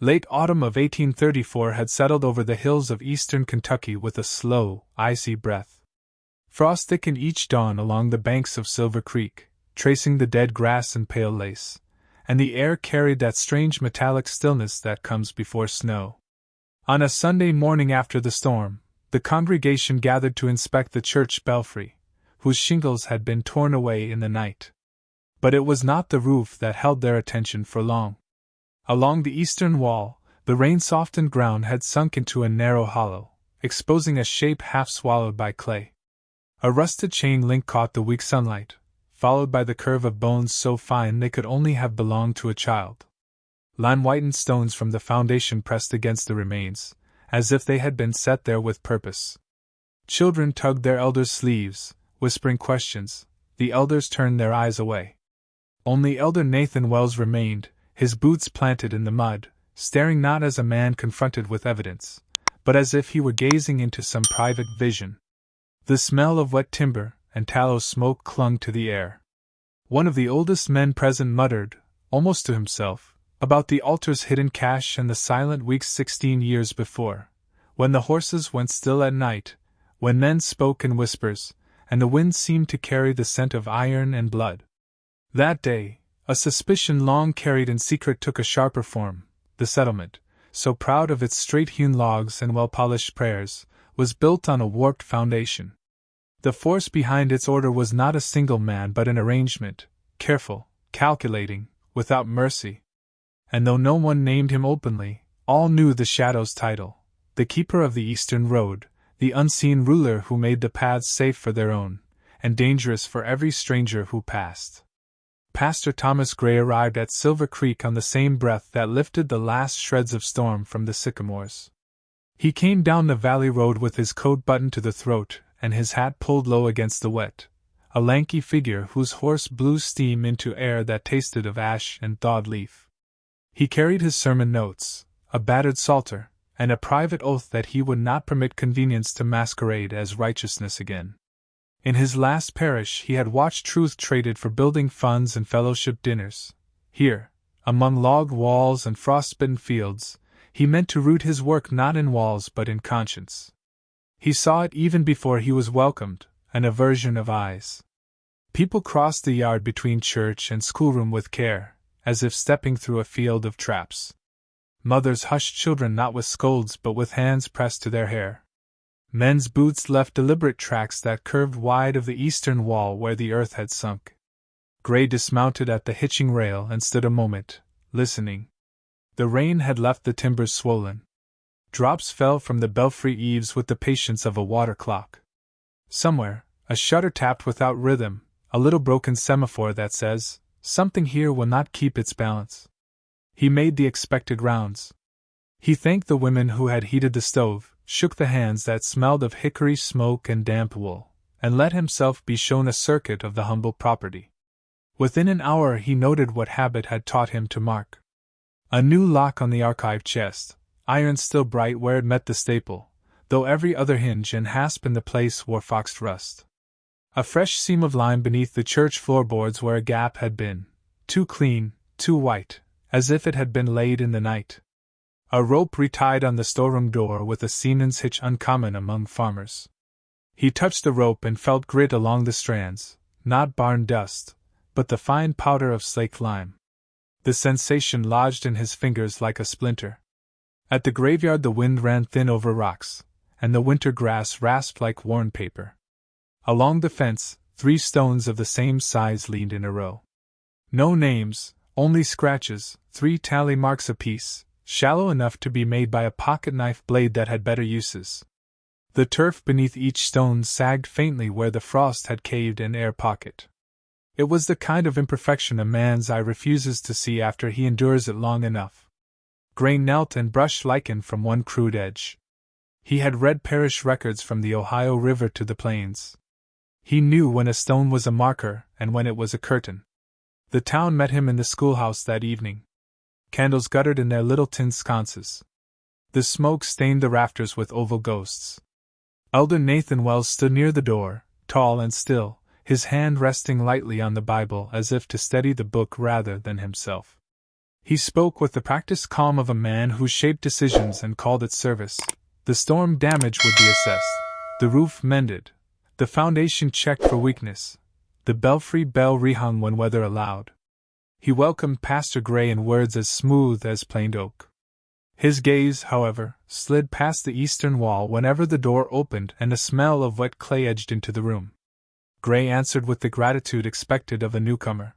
Late autumn of 1834 had settled over the hills of eastern Kentucky with a slow, icy breath. Frost thickened each dawn along the banks of Silver Creek, tracing the dead grass in pale lace, and the air carried that strange metallic stillness that comes before snow. On a Sunday morning after the storm, the congregation gathered to inspect the church belfry, whose shingles had been torn away in the night. But it was not the roof that held their attention for long. Along the eastern wall, the rain-softened ground had sunk into a narrow hollow, exposing a shape half swallowed by clay. A rusted chain link caught the weak sunlight, followed by the curve of bones so fine they could only have belonged to a child. Lime-whitened stones from the foundation pressed against the remains, as if they had been set there with purpose. Children tugged their elders' sleeves, whispering questions. The elders turned their eyes away. Only Elder Nathan Wells remained, his boots planted in the mud, staring not as a man confronted with evidence, but as if he were gazing into some private vision. The smell of wet timber and tallow smoke clung to the air. One of the oldest men present muttered, almost to himself, about the altar's hidden cache and the silent weeks 16 years before, when the horses went still at night, when men spoke in whispers, and the wind seemed to carry the scent of iron and blood. That day, a suspicion long carried in secret took a sharper form. The settlement, so proud of its straight-hewn logs and well-polished prayers, was built on a warped foundation. The force behind its order was not a single man but an arrangement, careful, calculating, without mercy. And though no one named him openly, all knew the Shadow's title, the keeper of the eastern road, the unseen ruler who made the paths safe for their own, and dangerous for every stranger who passed. Pastor Thomas Gray arrived at Silver Creek on the same breath that lifted the last shreds of storm from the sycamores. He came down the valley road with his coat buttoned to the throat and his hat pulled low against the wet, a lanky figure whose horse blew steam into air that tasted of ash and thawed leaf. He carried his sermon notes, a battered psalter, and a private oath that he would not permit convenience to masquerade as righteousness again. In his last parish he had watched truth traded for building funds and fellowship dinners. Here, among logged walls and frost-bitten fields, he meant to root his work not in walls but in conscience. He saw it even before he was welcomed, an aversion of eyes. People crossed the yard between church and schoolroom with care, as if stepping through a field of traps. Mothers hushed children not with scolds but with hands pressed to their hair. Men's boots left deliberate tracks that curved wide of the eastern wall where the earth had sunk. Gray dismounted at the hitching rail and stood a moment, listening. The rain had left the timbers swollen. Drops fell from the belfry eaves with the patience of a water clock. Somewhere, a shutter tapped without rhythm, a little broken semaphore that says, "Something here will not keep its balance." He made the expected rounds. He thanked the women who had heated the stove, shook the hands that smelled of hickory smoke and damp wool, and let himself be shown a circuit of the humble property. Within an hour he noted what habit had taught him to mark. A new lock on the archive chest, iron still bright where it met the staple, though every other hinge and hasp in the place wore foxed rust. A fresh seam of lime beneath the church floorboards where a gap had been, too clean, too white, as if it had been laid in the night. A rope retied on the storeroom door with a seaman's hitch uncommon among farmers. He touched the rope and felt grit along the strands, not barn dust, but the fine powder of slaked lime. The sensation lodged in his fingers like a splinter. At the graveyard the wind ran thin over rocks, and the winter grass rasped like worn paper. Along the fence, 3 stones of the same size leaned in a row. No names, only scratches, 3 tally marks apiece, shallow enough to be made by a pocket-knife blade that had better uses. The turf beneath each stone sagged faintly where the frost had caved an air pocket. It was the kind of imperfection a man's eye refuses to see after he endures it long enough. Gray knelt and brushed lichen from one crude edge. He had read parish records from the Ohio River to the plains. He knew when a stone was a marker and when it was a curtain. The town met him in the schoolhouse that evening. Candles guttered in their little tin sconces. The smoke stained the rafters with oval ghosts. Elder Nathan Wells stood near the door, tall and still, his hand resting lightly on the Bible as if to steady the book rather than himself. He spoke with the practiced calm of a man who shaped decisions and called it service. The storm damage would be assessed, the roof mended, the foundation checked for weakness, the belfry bell rehung when weather allowed. He welcomed Pastor Gray in words as smooth as planed oak. His gaze, however, slid past the eastern wall whenever the door opened and a smell of wet clay edged into the room. Gray answered with the gratitude expected of a newcomer.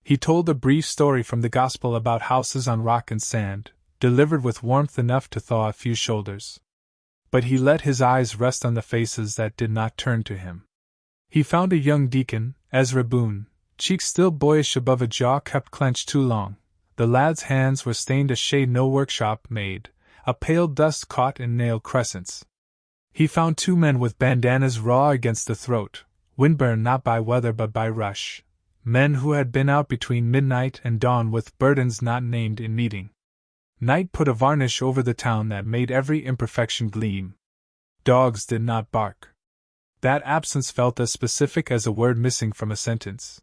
He told a brief story from the gospel about houses on rock and sand, delivered with warmth enough to thaw a few shoulders. But he let his eyes rest on the faces that did not turn to him. He found a young deacon, Ezra Boone, cheeks still boyish above a jaw kept clenched too long. The lad's hands were stained a shade no workshop made, a pale dust caught in nail crescents. He found two men with bandanas raw against the throat, windburned not by weather but by rush, men who had been out between midnight and dawn with burdens not named in meeting. Night put a varnish over the town that made every imperfection gleam. Dogs did not bark. That absence felt as specific as a word missing from a sentence.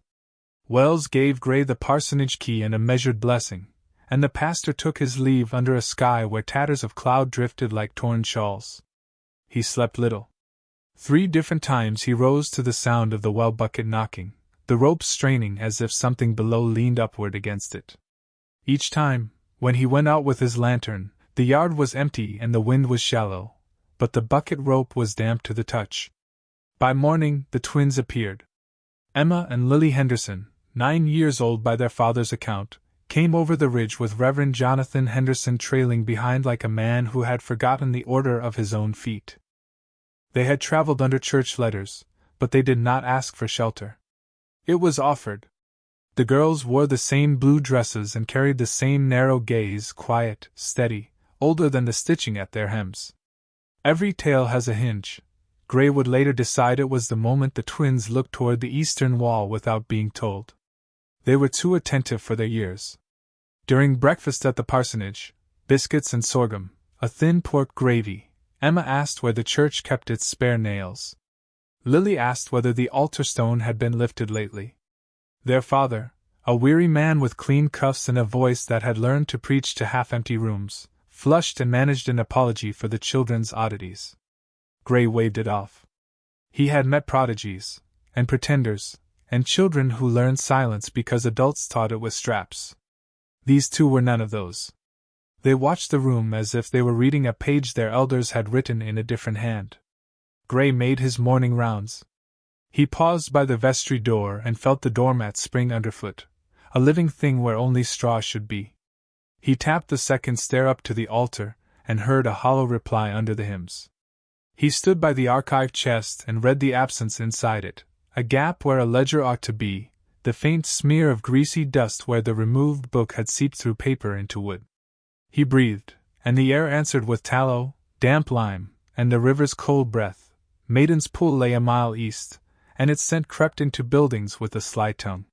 Wells gave Gray the parsonage key and a measured blessing, and the pastor took his leave under a sky where tatters of cloud drifted like torn shawls. He slept little. 3 different times he rose to the sound of the well bucket knocking, the rope straining as if something below leaned upward against it. Each time, when he went out with his lantern, the yard was empty and the wind was shallow, but the bucket rope was damp to the touch. By morning, the twins appeared. Emma and Lily Henderson, 9 years old by their father's account, came over the ridge with Reverend Jonathan Henderson trailing behind like a man who had forgotten the order of his own feet. They had traveled under church letters, but they did not ask for shelter. It was offered. The girls wore the same blue dresses and carried the same narrow gaze, quiet, steady, older than the stitching at their hems. Every tale has a hinge. Gray would later decide it was the moment the twins looked toward the eastern wall without being told. They were too attentive for their years. During breakfast at the parsonage, biscuits and sorghum, a thin pork gravy, Emma asked where the church kept its spare nails. Lily asked whether the altar stone had been lifted lately. Their father, a weary man with clean cuffs and a voice that had learned to preach to half-empty rooms, flushed and managed an apology for the children's oddities. Gray waved it off. He had met prodigies, and pretenders, and children who learned silence because adults taught it with straps. These two were none of those. They watched the room as if they were reading a page their elders had written in a different hand. Gray made his morning rounds. He paused by the vestry door and felt the doormat spring underfoot, a living thing where only straw should be. He tapped the second stair up to the altar and heard a hollow reply under the hymns. He stood by the archive chest and read the absence inside it, a gap where a ledger ought to be, the faint smear of greasy dust where the removed book had seeped through paper into wood. He breathed, and the air answered with tallow, damp lime, and the river's cold breath. Maiden's Pool lay a mile east, and its scent crept into buildings with a sly tongue.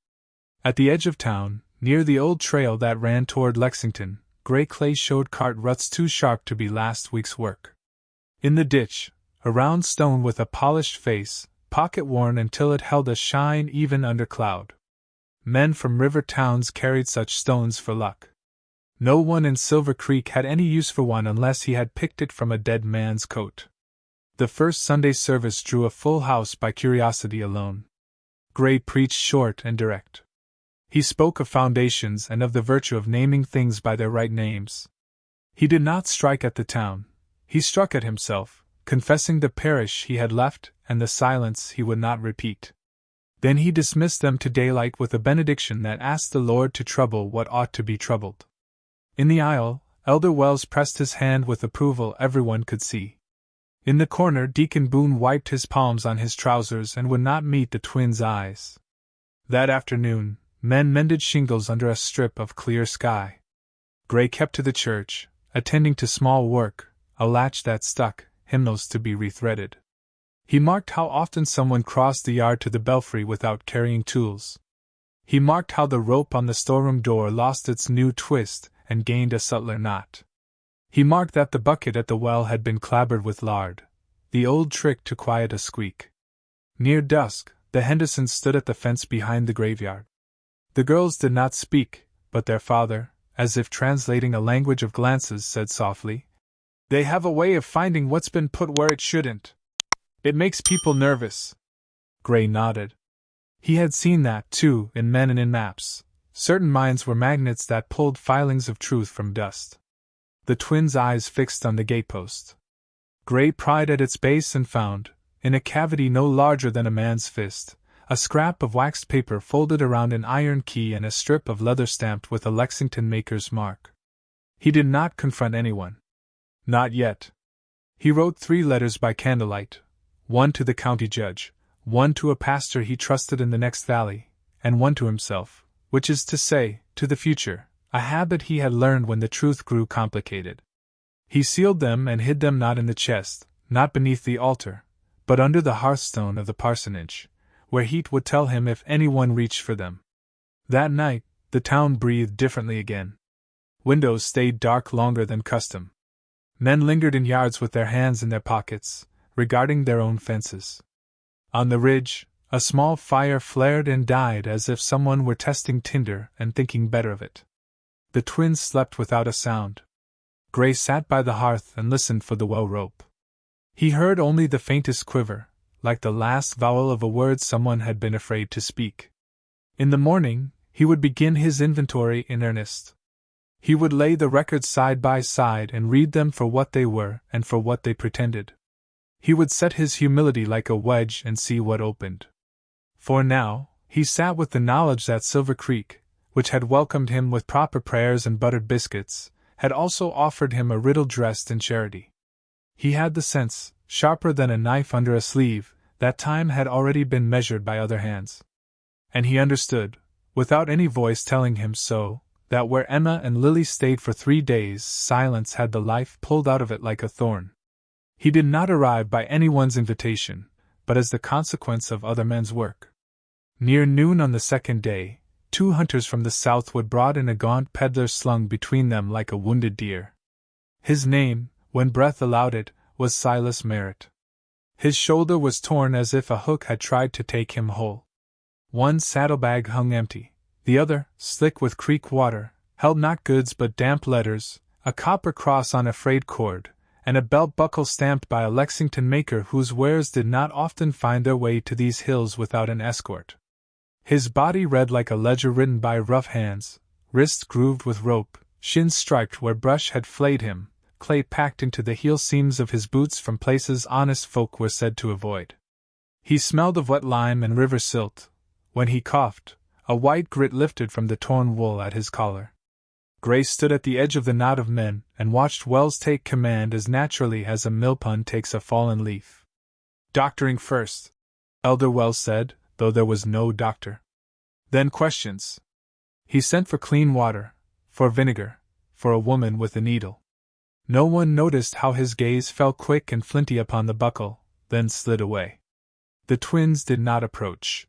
At the edge of town, near the old trail that ran toward Lexington, gray clay showed cart ruts too sharp to be last week's work. In the ditch, a round stone with a polished face, pocket-worn until it held a shine even under cloud. Men from river towns carried such stones for luck. No one in Silver Creek had any use for one unless he had picked it from a dead man's coat. The first Sunday service drew a full house by curiosity alone. Gray preached short and direct. He spoke of foundations and of the virtue of naming things by their right names. He did not strike at the town. He struck at himself, confessing the parish he had left and the silence he would not repeat. Then he dismissed them to daylight with a benediction that asked the Lord to trouble what ought to be troubled. In the aisle, Elder Wells pressed his hand with approval everyone could see. In the corner, Deacon Boone wiped his palms on his trousers and would not meet the twins' eyes. That afternoon, men mended shingles under a strip of clear sky. Gray kept to the church, attending to small work, a latch that stuck, hymnals to be rethreaded. He marked how often someone crossed the yard to the belfry without carrying tools. He marked how the rope on the storeroom door lost its new twist and gained a subtler knot. He marked that the bucket at the well had been clabbered with lard, the old trick to quiet a squeak. Near dusk, the Hendersons stood at the fence behind the graveyard. The girls did not speak, but their father, as if translating a language of glances, said softly, "They have a way of finding what's been put where it shouldn't. It makes people nervous." Gray nodded. He had seen that, too, in men and in maps. Certain minds were magnets that pulled filings of truth from dust. The twins' eyes fixed on the gatepost. Gray pried at its base and found, in a cavity no larger than a man's fist, a scrap of waxed paper folded around an iron key and a strip of leather stamped with a Lexington maker's mark. He did not confront anyone. Not yet. He wrote 3 letters by candlelight, one to the county judge, one to a pastor he trusted in the next valley, and one to himself, which is to say, to the future, a habit he had learned when the truth grew complicated. He sealed them and hid them not in the chest, not beneath the altar, but under the hearthstone of the parsonage, where heat would tell him if anyone reached for them. That night, the town breathed differently again. Windows stayed dark longer than custom. Men lingered in yards with their hands in their pockets, regarding their own fences. On the ridge, a small fire flared and died as if someone were testing tinder and thinking better of it. The twins slept without a sound. Gray sat by the hearth and listened for the well rope. He heard only the faintest quiver, like the last vowel of a word someone had been afraid to speak. In the morning, he would begin his inventory in earnest. He would lay the records side by side and read them for what they were and for what they pretended. He would set his humility like a wedge and see what opened. For now, he sat with the knowledge that Silver Creek, which had welcomed him with proper prayers and buttered biscuits, had also offered him a riddle dressed in charity. He had the sense, sharper than a knife under a sleeve, that time had already been measured by other hands. And he understood, without any voice telling him so, that where Emma and Lily stayed for 3 days, silence had the life pulled out of it like a thorn. He did not arrive by anyone's invitation, but as the consequence of other men's work. Near noon on the second day, 2 hunters from the southwood brought in a gaunt peddler slung between them like a wounded deer. His name, when breath allowed it, was Silas Merritt. His shoulder was torn as if a hook had tried to take him whole. One saddlebag hung empty, the other, slick with creek water, held not goods but damp letters, a copper cross on a frayed cord, and a belt buckle stamped by a Lexington maker whose wares did not often find their way to these hills without an escort. His body read like a ledger written by rough hands, wrists grooved with rope, shins striped where brush had flayed him, clay packed into the heel seams of his boots from places honest folk were said to avoid. He smelled of wet lime and river silt. When he coughed, a white grit lifted from the torn wool at his collar. Gray stood at the edge of the knot of men and watched Wells take command as naturally as a millpond takes a fallen leaf. "Doctoring first," Elder Wells said, though there was no doctor. "Then questions." He sent for clean water, for vinegar, for a woman with a needle. No one noticed how his gaze fell quick and flinty upon the buckle, then slid away. The twins did not approach.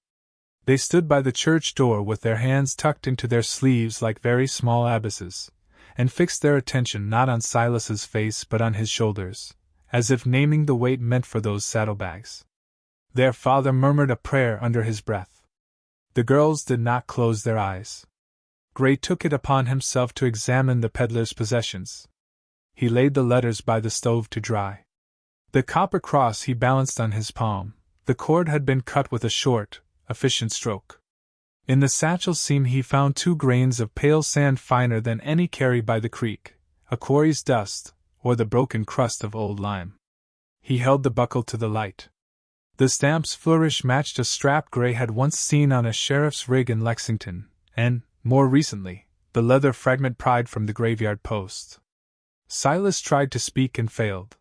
They stood by the church door with their hands tucked into their sleeves like very small abysses, and fixed their attention not on Silas's face but on his shoulders, as if naming the weight meant for those saddlebags. Their father murmured a prayer under his breath. The girls did not close their eyes. Gray took it upon himself to examine the peddler's possessions. He laid the letters by the stove to dry. The copper cross he balanced on his palm. The cord had been cut with a short, efficient stroke. In the satchel seam he found 2 grains of pale sand finer than any carried by the creek, a quarry's dust, or the broken crust of old lime. He held the buckle to the light. The stamp's flourish matched a strap Gray had once seen on a sheriff's rig in Lexington, and, more recently, the leather fragment pried from the graveyard post. Silas tried to speak and failed.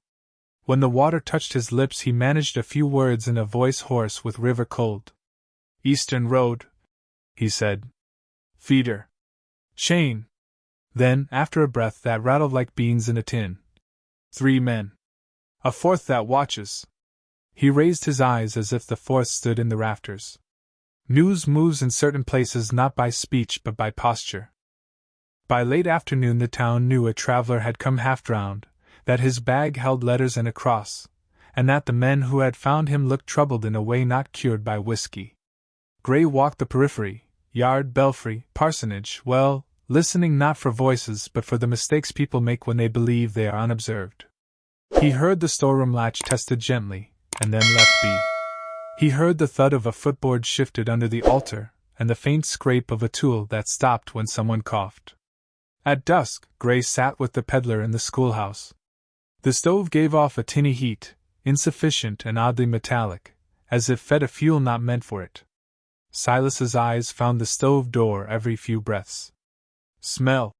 When the water touched his lips he managed a few words in a voice hoarse with river cold. "Eastern Road," he said. "Feeder. Chain." Then, after a breath that rattled like beans in a tin, "3 men. A 4th that watches." He raised his eyes as if the 4th stood in the rafters. News moves in certain places not by speech but by posture. By late afternoon the town knew a traveler had come half-drowned, that his bag held letters and a cross, and that the men who had found him looked troubled in a way not cured by whiskey. Gray walked the periphery, yard, belfry, parsonage, well, listening not for voices but for the mistakes people make when they believe they are unobserved. He heard the storeroom latch tested gently, and then left be. He heard the thud of a footboard shifted under the altar, and the faint scrape of a tool that stopped when someone coughed. At dusk, Gray sat with the peddler in the schoolhouse. The stove gave off a tinny heat, insufficient and oddly metallic, as if fed a fuel not meant for it. Silas's eyes found the stove door every few breaths. "Smell,"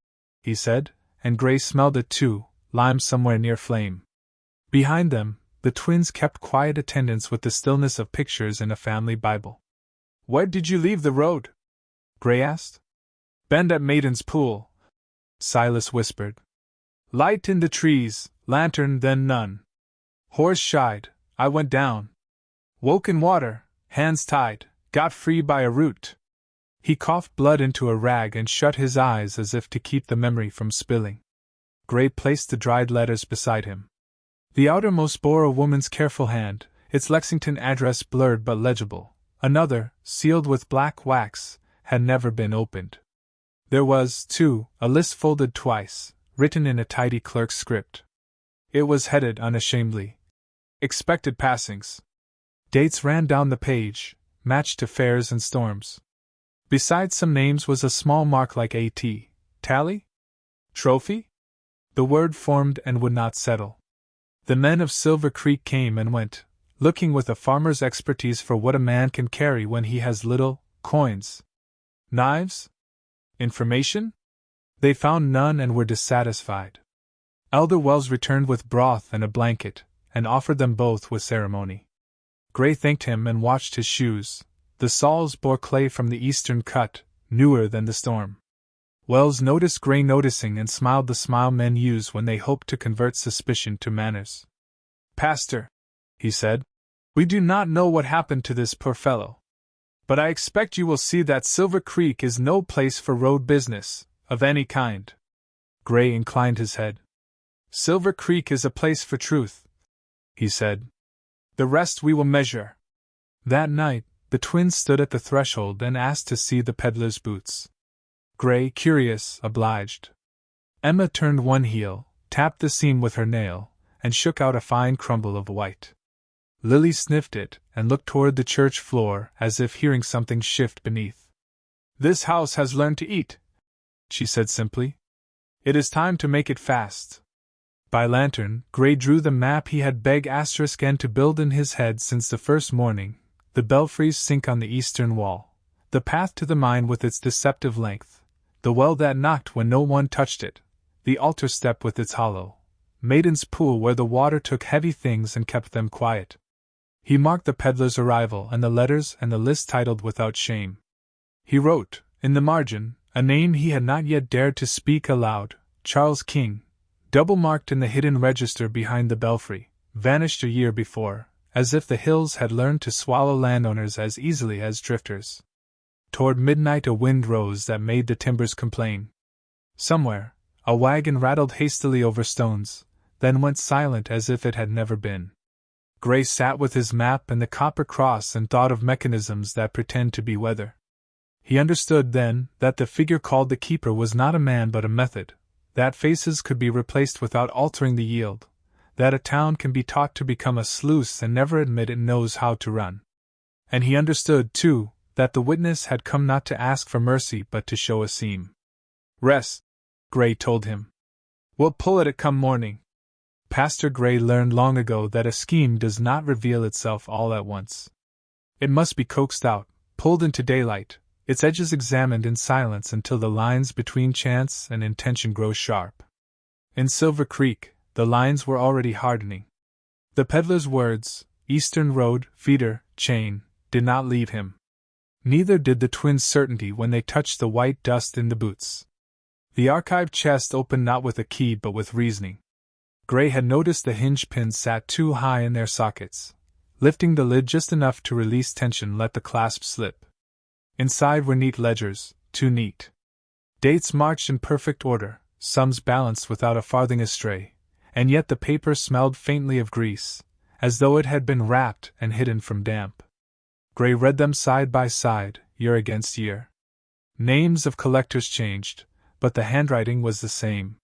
he said, and Gray smelled it too, lime somewhere near flame. Behind them, the twins kept quiet attendance with the stillness of pictures in a family Bible. "Where did you leave the road?" Gray asked. "Bend at Maiden's Pool," Silas whispered. "Light in the trees, lantern then none. Horse shied, I went down. Woke in water, hands tied, got free by a root." He coughed blood into a rag and shut his eyes as if to keep the memory from spilling. Gray placed the dried letters beside him. The outermost bore a woman's careful hand, its Lexington address blurred but legible. Another, sealed with black wax, had never been opened. There was, too, a list folded twice, written in a tidy clerk's script. It was headed unashamedly, "Expected passings." Dates ran down the page, matched to fairs and storms. Beside some names was a small mark like A.T. Tally? Trophy? The word formed and would not settle. The men of Silver Creek came and went, looking with a farmer's expertise for what a man can carry when he has little coins. Knives? Information? They found none and were dissatisfied. Elder Wells returned with broth and a blanket, and offered them both with ceremony. Gray thanked him and watched his shoes. The soles bore clay from the eastern cut, newer than the storm. Wells noticed Gray noticing and smiled the smile men use when they hope to convert suspicion to manners. "Pastor," he said, "we do not know what happened to this poor fellow. But I expect you will see that Silver Creek is no place for road business, of any kind." Gray inclined his head. "Silver Creek is a place for truth," he said. "The rest we will measure." That night, the twins stood at the threshold and asked to see the peddler's boots. Gray, curious, obliged. Emma turned one heel, tapped the seam with her nail, and shook out a fine crumble of white. Lily sniffed it and looked toward the church floor as if hearing something shift beneath. "This house has learned to eat," she said simply. "It is time to make it fast." By lantern, Gray drew the map he had begged *N to build in his head since the first morning, the belfry's sink on the eastern wall, the path to the mine with its deceptive length, the well that knocked when no one touched it, the altar step with its hollow, Maiden's Pool where the water took heavy things and kept them quiet. He marked the peddler's arrival and the letters and the list titled Without Shame. He wrote, in the margin, a name he had not yet dared to speak aloud, Charles King, double-marked in the hidden register behind the belfry, vanished a year before, as if the hills had learned to swallow landowners as easily as drifters. Toward midnight a wind rose that made the timbers complain. Somewhere, a wagon rattled hastily over stones, then went silent as if it had never been. Gray sat with his map and the copper cross and thought of mechanisms that pretend to be weather. He understood then that the figure called the keeper was not a man but a method, that faces could be replaced without altering the yield, that a town can be taught to become a sluice and never admit it knows how to run. And he understood, too, that the witness had come not to ask for mercy but to show a seam. "Rest," Gray told him. "We'll pull it come morning." Pastor Gray learned long ago that a scheme does not reveal itself all at once. It must be coaxed out, pulled into daylight, its edges examined in silence until the lines between chance and intention grow sharp. In Silver Creek, the lines were already hardening. The peddler's words, Eastern Road, feeder, chain, did not leave him. Neither did the twins' certainty when they touched the white dust in the boots. The archived chest opened not with a key but with reasoning. Gray had noticed the hinge pins sat too high in their sockets. Lifting the lid just enough to release tension let the clasp slip. Inside were neat ledgers, too neat. Dates marched in perfect order, sums balanced without a farthing astray, and yet the paper smelled faintly of grease, as though it had been wrapped and hidden from damp. Gray read them side by side, year against year. Names of collectors changed, but the handwriting was the same.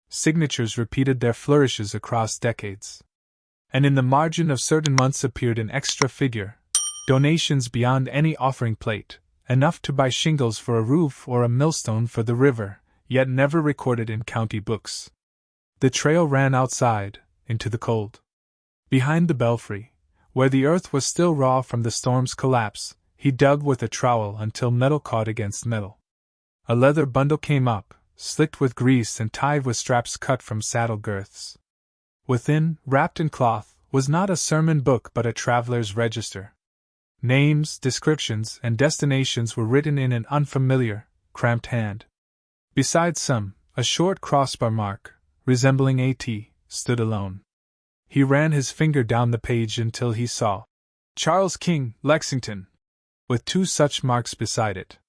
Signatures repeated their flourishes across decades. And in the margin of certain months appeared an extra figure, donations beyond any offering plate, enough to buy shingles for a roof or a millstone for the river, yet never recorded in county books. The trail ran outside, into the cold. Behind the belfry, where the earth was still raw from the storm's collapse, he dug with a trowel until metal caught against metal. A leather bundle came up, slicked with grease and tied with straps cut from saddle girths. Within, wrapped in cloth, was not a sermon book but a traveler's register. Names, descriptions, and destinations were written in an unfamiliar, cramped hand. Beside some, a short crossbar mark, resembling a T, stood alone. He ran his finger down the page until he saw Charles King, Lexington, with 2 such marks beside it.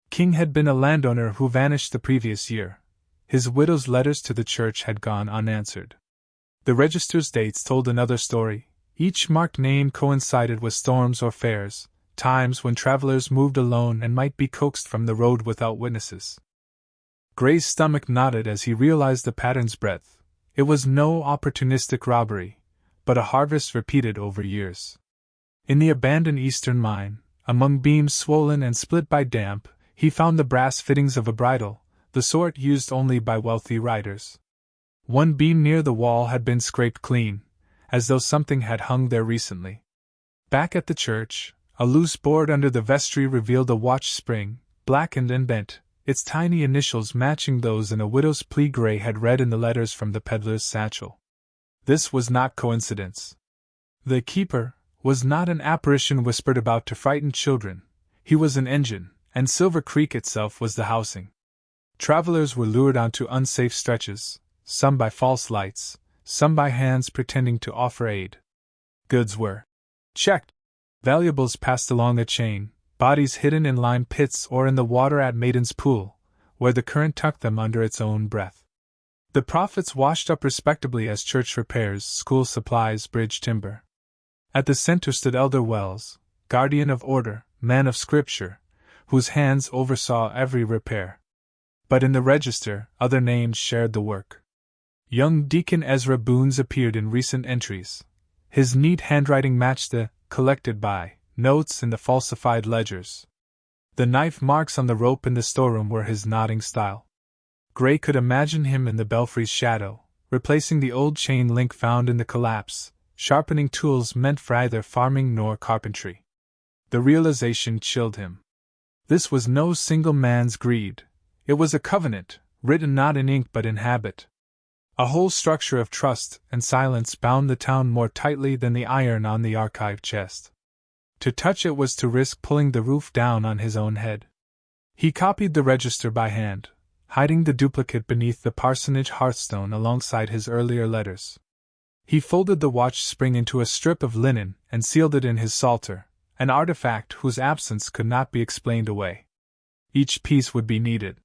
King had been a landowner who vanished the previous year. His widow's letters to the church had gone unanswered. The register's dates told another story. Each marked name coincided with storms or fairs, times when travelers moved alone and might be coaxed from the road without witnesses. Gray's stomach knotted as he realized the pattern's breadth. It was no opportunistic robbery, but a harvest repeated over years. In the abandoned eastern mine, among beams swollen and split by damp, he found the brass fittings of a bridle, the sort used only by wealthy riders. One beam near the wall had been scraped clean, as though something had hung there recently. Back at the church, a loose board under the vestry revealed a watch spring, blackened and bent, its tiny initials matching those in a widow's plea Gray had read in the letters from the peddler's satchel. This was not coincidence. The keeper was not an apparition whispered about to frighten children. He was an engine, and Silver Creek itself was the housing. Travelers were lured onto unsafe stretches, some by false lights, some by hands pretending to offer aid. Goods were checked, valuables passed along a chain, bodies hidden in lime pits or in the water at Maiden's Pool, where the current tucked them under its own breath. The profits washed up respectably as church repairs, school supplies, bridge timber. At the center stood Elder Wells, guardian of order, man of scripture, whose hands oversaw every repair. But in the register, other names shared the work. Young Deacon Ezra Boone's appeared in recent entries. His neat handwriting matched the collected by notes in the falsified ledgers. The knife marks on the rope in the storeroom were his nodding style. Gray could imagine him in the belfry's shadow, replacing the old chain link found in the collapse, sharpening tools meant for either farming nor carpentry. The realization chilled him. This was no single man's greed. It was a covenant, written not in ink but in habit. A whole structure of trust and silence bound the town more tightly than the iron on the archive chest. To touch it was to risk pulling the roof down on his own head. He copied the register by hand, hiding the duplicate beneath the parsonage hearthstone alongside his earlier letters. He folded the watch spring into a strip of linen and sealed it in his psalter, an artifact whose absence could not be explained away. Each piece would be needed.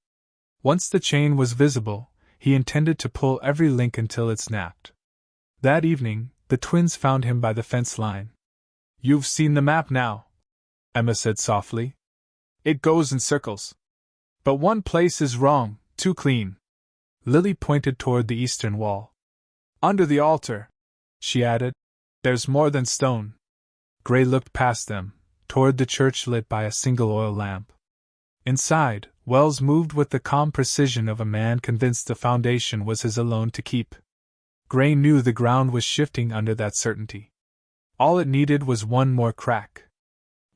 Once the chain was visible, he intended to pull every link until it snapped. That evening, the twins found him by the fence line. "You've seen the map now," Emma said softly. "It goes in circles. But one place is wrong, too clean." Lily pointed toward the eastern wall. "Under the altar," she added, "there's more than stone." Gray looked past them, toward the church lit by a single oil lamp. Inside, Wells moved with the calm precision of a man convinced the foundation was his alone to keep. Gray knew the ground was shifting under that certainty. All it needed was one more crack.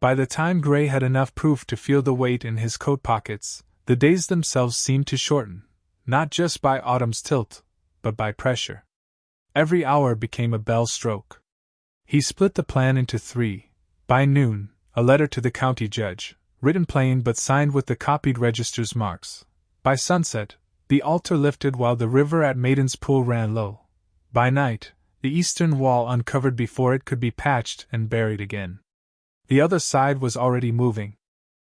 By the time Gray had enough proof to feel the weight in his coat pockets, the days themselves seemed to shorten, not just by autumn's tilt, but by pressure. Every hour became a bell stroke. He split the plan into 3. By noon, a letter to the county judge, written plain but signed with the copied register's marks. By sunset, the altar lifted while the river at Maiden's Pool ran low. By night, the eastern wall uncovered before it could be patched and buried again. The other side was already moving.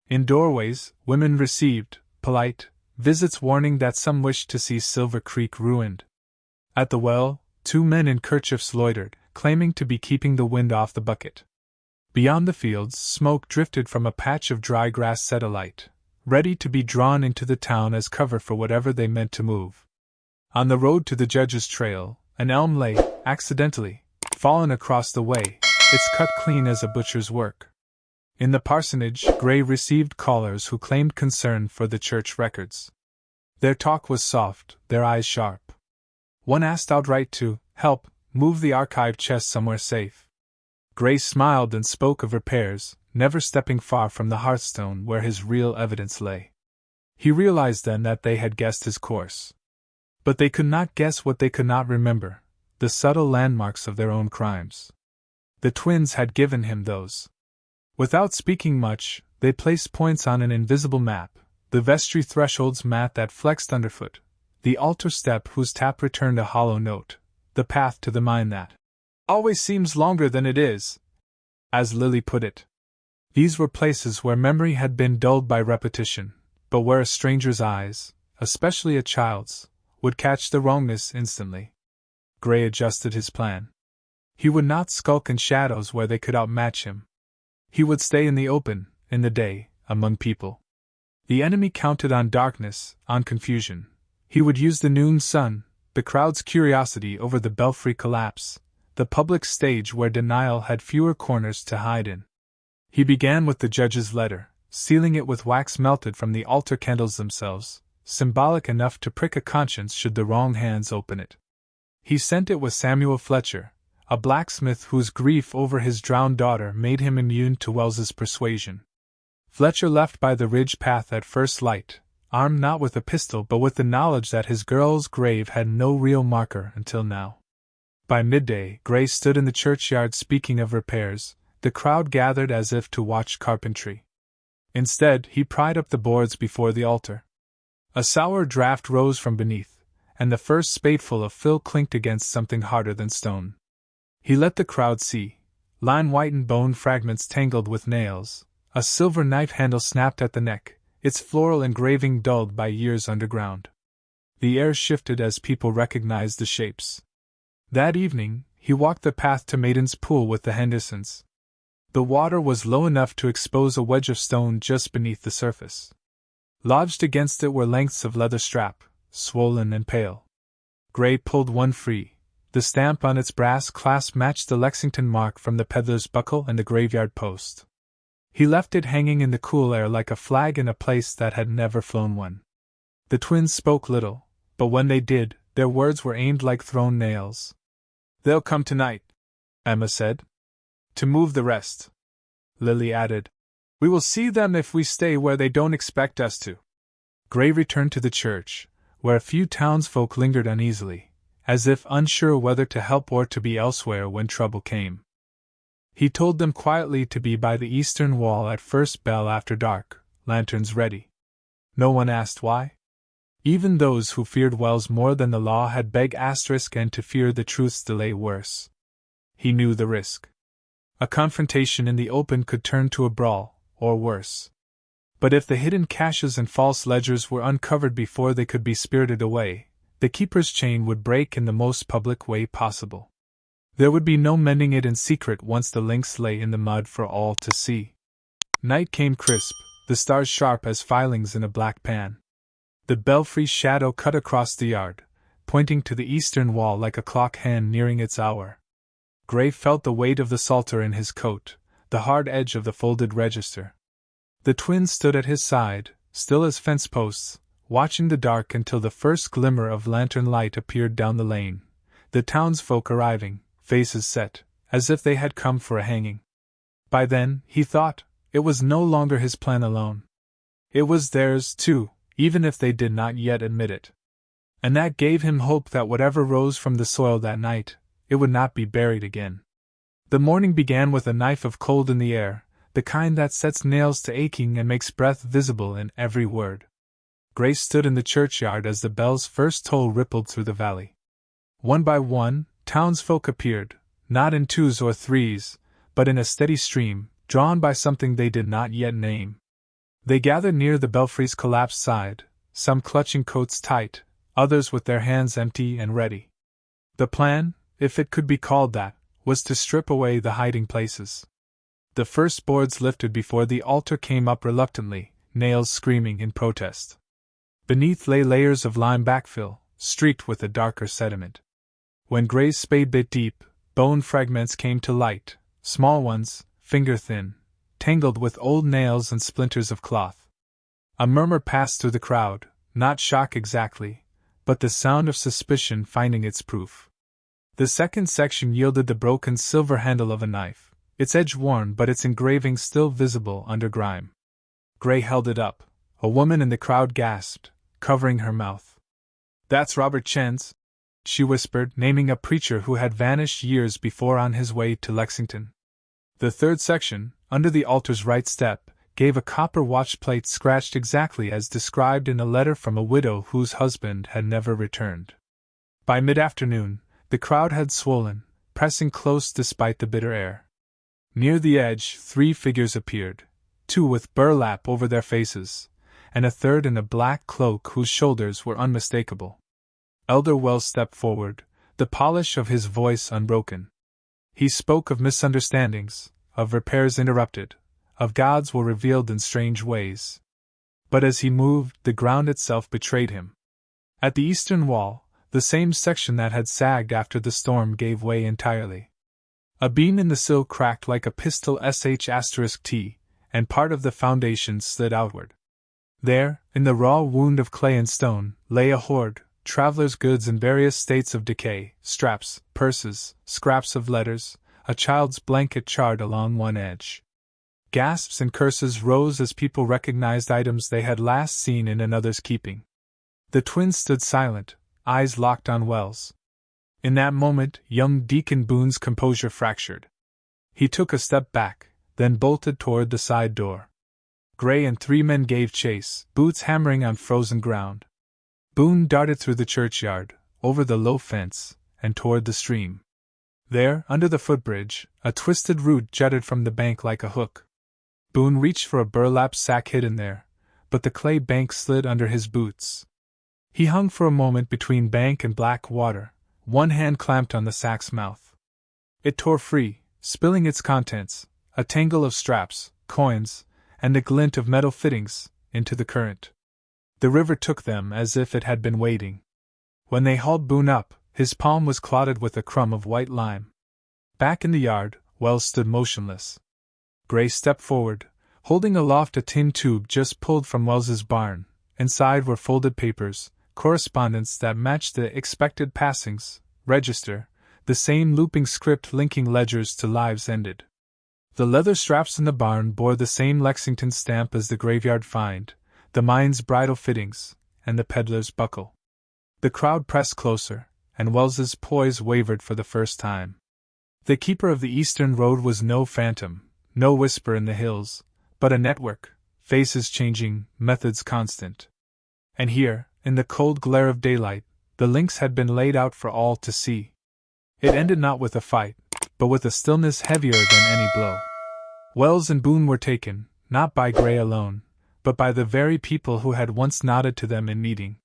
In doorways, women received, polite, visits warning that some wished to see Silver Creek ruined. At the well, 2 men in kerchiefs loitered, claiming to be keeping the wind off the bucket. Beyond the fields, smoke drifted from a patch of dry grass set alight, ready to be drawn into the town as cover for whatever they meant to move. On the road to the judge's trail, an elm lay, accidentally, fallen across the way, its cut clean as a butcher's work. In the parsonage, Gray received callers who claimed concern for the church records. Their talk was soft, their eyes sharp. One asked outright to help move the archived chest somewhere safe. Gray smiled and spoke of repairs, never stepping far from the hearthstone where his real evidence lay. He realized then that they had guessed his course. But they could not guess what they could not remember, the subtle landmarks of their own crimes. The twins had given him those. Without speaking much, they placed points on an invisible map, the vestry threshold's mat that flexed underfoot, the altar step whose tap returned a hollow note, the path to the mine that always seems longer than it is, as Lily put it. These were places where memory had been dulled by repetition, but where a stranger's eyes, especially a child's, would catch the wrongness instantly. Gray adjusted his plan. He would not skulk in shadows where they could outmatch him. He would stay in the open, in the day, among people. The enemy counted on darkness, on confusion. He would use the noon sun, the crowd's curiosity over the belfry collapse, the public stage where denial had fewer corners to hide in. He began with the judge's letter, sealing it with wax melted from the altar candles themselves, symbolic enough to prick a conscience should the wrong hands open it. He sent it with Samuel Fletcher, a blacksmith whose grief over his drowned daughter made him immune to Wells's persuasion. Fletcher left by the ridge path at first light, armed not with a pistol but with the knowledge that his girl's grave had no real marker until now. By midday, Gray stood in the churchyard speaking of repairs. The crowd gathered as if to watch carpentry. Instead, he pried up the boards before the altar. A sour draught rose from beneath, and the first spadeful of fill clinked against something harder than stone. He let the crowd see line-whitened bone fragments tangled with nails, a silver knife handle snapped at the neck, its floral engraving dulled by years underground. The air shifted as people recognized the shapes. That evening, he walked the path to Maiden's Pool with the Hendersons. The water was low enough to expose a wedge of stone just beneath the surface. Lodged against it were lengths of leather strap, swollen and pale. Gray pulled one free. The stamp on its brass clasp matched the Lexington mark from the peddler's buckle and the graveyard post. He left it hanging in the cool air like a flag in a place that had never flown one. The twins spoke little, but when they did, their words were aimed like thrown nails. "They'll come tonight," Emma said. "To move the rest." Lily added, "We will see them if we stay where they don't expect us to." Gray returned to the church, where a few townsfolk lingered uneasily, as if unsure whether to help or to be elsewhere when trouble came. He told them quietly to be by the eastern wall at first bell after dark, lanterns ready. No one asked why. Even those who feared Wells more than the law had begged asterisk and to fear the truth's delay worse. He knew the risk. A confrontation in the open could turn to a brawl, or worse. But if the hidden caches and false ledgers were uncovered before they could be spirited away, the keeper's chain would break in the most public way possible. There would be no mending it in secret once the links lay in the mud for all to see. Night came crisp, the stars sharp as filings in a black pan. The belfry's shadow cut across the yard, pointing to the eastern wall like a clock hand nearing its hour. Gray felt the weight of the psalter in his coat, the hard edge of the folded register. The twins stood at his side, still as fence posts, watching the dark until the first glimmer of lantern light appeared down the lane, the townsfolk arriving, faces set, as if they had come for a hanging. By then, he thought, it was no longer his plan alone. It was theirs, too, even if they did not yet admit it. And that gave him hope that whatever rose from the soil that night, it would not be buried again. The morning began with a knife of cold in the air, the kind that sets nails to aching and makes breath visible in every word. Gray stood in the churchyard as the bell's first toll rippled through the valley. One by one, townsfolk appeared, not in twos or threes, but in a steady stream, drawn by something they did not yet name. They gathered near the belfry's collapsed side, some clutching coats tight, others with their hands empty and ready. The plan, if it could be called that, was to strip away the hiding places. The first boards lifted before the altar came up reluctantly, nails screaming in protest. Beneath lay layers of lime backfill, streaked with a darker sediment. When Gray's spade bit deep, bone fragments came to light, small ones, finger-thin, tangled with old nails and splinters of cloth. A murmur passed through the crowd, not shock exactly, but the sound of suspicion finding its proof. The second section yielded the broken silver handle of a knife, its edge worn but its engraving still visible under grime. Gray held it up. A woman in the crowd gasped, covering her mouth. "That's Robert Chen's," she whispered, naming a preacher who had vanished years before on his way to Lexington. The third section, under the altar's right step, gave a copper watch plate scratched exactly as described in a letter from a widow whose husband had never returned. By mid-afternoon, the crowd had swollen, pressing close despite the bitter air. Near the edge, 3 figures appeared, 2 with burlap over their faces, and a third in a black cloak whose shoulders were unmistakable. Elder Wells stepped forward, the polish of his voice unbroken. He spoke of misunderstandings, of repairs interrupted, of gods were revealed in strange ways. But as he moved, the ground itself betrayed him. At the eastern wall, the same section that had sagged after the storm gave way entirely. A beam in the sill cracked like a pistol *T, and part of the foundation slid outward. There, in the raw wound of clay and stone, lay a hoard, travelers' goods in various states of decay, straps, purses, scraps of letters, a child's blanket charred along one edge. Gasps and curses rose as people recognized items they had last seen in another's keeping. The twins stood silent, eyes locked on Wells. In that moment, young Deacon Boone's composure fractured. He took a step back, then bolted toward the side door. Gray and 3 men gave chase, boots hammering on frozen ground. Boone darted through the churchyard, over the low fence, and toward the stream. There, under the footbridge, a twisted root jutted from the bank like a hook. Boone reached for a burlap sack hidden there, but the clay bank slid under his boots. He hung for a moment between bank and black water, one hand clamped on the sack's mouth. It tore free, spilling its contents, a tangle of straps, coins, and a glint of metal fittings, into the current. The river took them as if it had been waiting. When they hauled Boone up, his palm was clotted with a crumb of white lime. Back in the yard, Wells stood motionless. Gray stepped forward, holding aloft a tin tube just pulled from Wells's barn. Inside were folded papers, correspondence that matched the expected passings, register, the same looping script linking ledgers to lives ended. The leather straps in the barn bore the same Lexington stamp as the graveyard find, the mine's bridle fittings, and the peddler's buckle. The crowd pressed closer, and Wells's poise wavered for the first time. The keeper of the eastern road was no phantom, no whisper in the hills, but a network, faces changing, methods constant. And here, in the cold glare of daylight, the links had been laid out for all to see. It ended not with a fight, but with a stillness heavier than any blow. Wells and Boone were taken, not by Gray alone, but by the very people who had once nodded to them in meeting.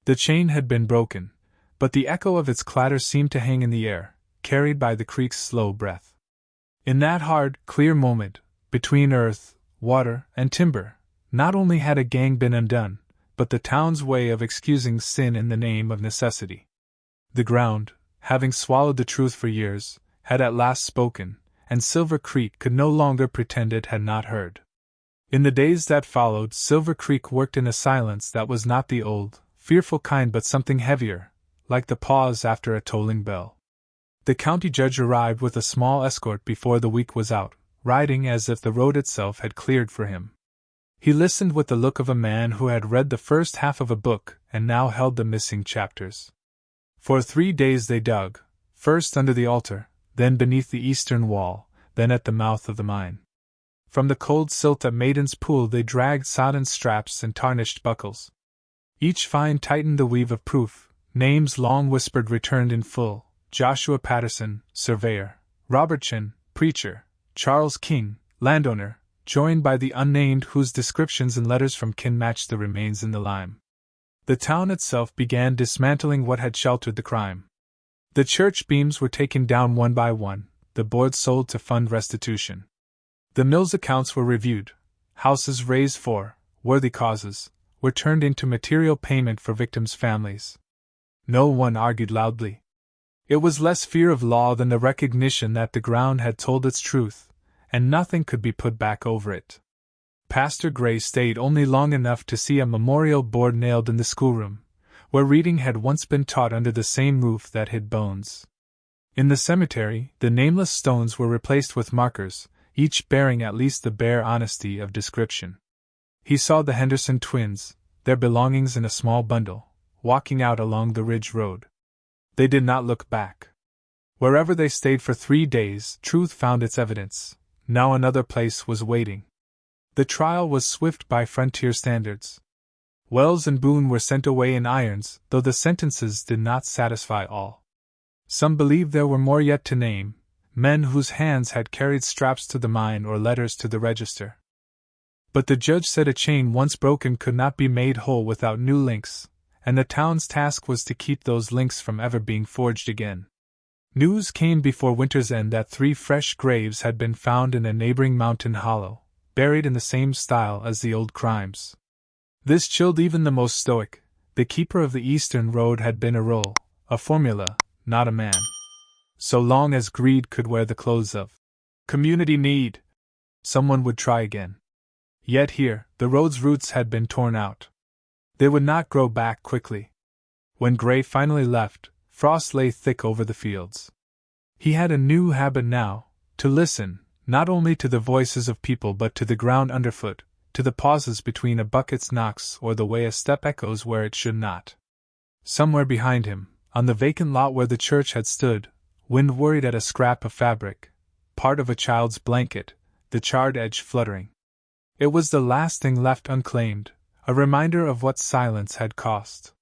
The chain had been broken, but the echo of its clatter seemed to hang in the air, carried by the creek's slow breath. In that hard, clear moment, between earth, water, and timber, not only had a gang been undone, but the town's way of excusing sin in the name of necessity. The ground, having swallowed the truth for years, had at last spoken, and Silver Creek could no longer pretend it had not heard. In the days that followed, Silver Creek worked in a silence that was not the old, fearful kind but something heavier, like the pause after a tolling bell. The county judge arrived with a small escort before the week was out, riding as if the road itself had cleared for him. He listened with the look of a man who had read the first half of a book and now held the missing chapters. For 3 days they dug, first under the altar, then beneath the eastern wall, then at the mouth of the mine. From the cold silt at Maiden's Pool they dragged sodden straps and tarnished buckles. Each find tightened the weave of proof. Names long whispered returned in full: Joshua Patterson, surveyor; Robert Chin, preacher; Charles King, landowner, joined by the unnamed whose descriptions and letters from kin matched the remains in the lime. The town itself began dismantling what had sheltered the crime. The church beams were taken down one by one, the boards sold to fund restitution. The mill's accounts were reviewed, houses razed for, worthy causes, were turned into material payment for victims' families. No one argued loudly. It was less fear of law than the recognition that the ground had told its truth, and nothing could be put back over it. Pastor Gray stayed only long enough to see a memorial board nailed in the schoolroom, where reading had once been taught under the same roof that hid Bones. In the cemetery, the nameless stones were replaced with markers, each bearing at least the bare honesty of description. He saw the Henderson twins, their belongings in a small bundle, walking out along the ridge road. They did not look back. Wherever they stayed for 3 days, truth found its evidence. Now another place was waiting. The trial was swift by frontier standards. Wells and Boone were sent away in irons, though the sentences did not satisfy all. Some believed there were more yet to name, men whose hands had carried straps to the mine or letters to the register. But the judge said a chain once broken could not be made whole without new links, and the town's task was to keep those links from ever being forged again. News came before winter's end that 3 fresh graves had been found in a neighboring mountain hollow, buried in the same style as the old crimes. This chilled even the most stoic. The keeper of the eastern road had been a role, a formula, not a man. So long as greed could wear the clothes of community need, someone would try again. Yet here, the road's roots had been torn out. They would not grow back quickly. When Gray finally left, frost lay thick over the fields. He had a new habit now, to listen, not only to the voices of people but to the ground underfoot, to the pauses between a bucket's knocks or the way a step echoes where it should not. Somewhere behind him, on the vacant lot where the church had stood, wind worried at a scrap of fabric, part of a child's blanket, the charred edge fluttering. It was the last thing left unclaimed, a reminder of what silence had cost.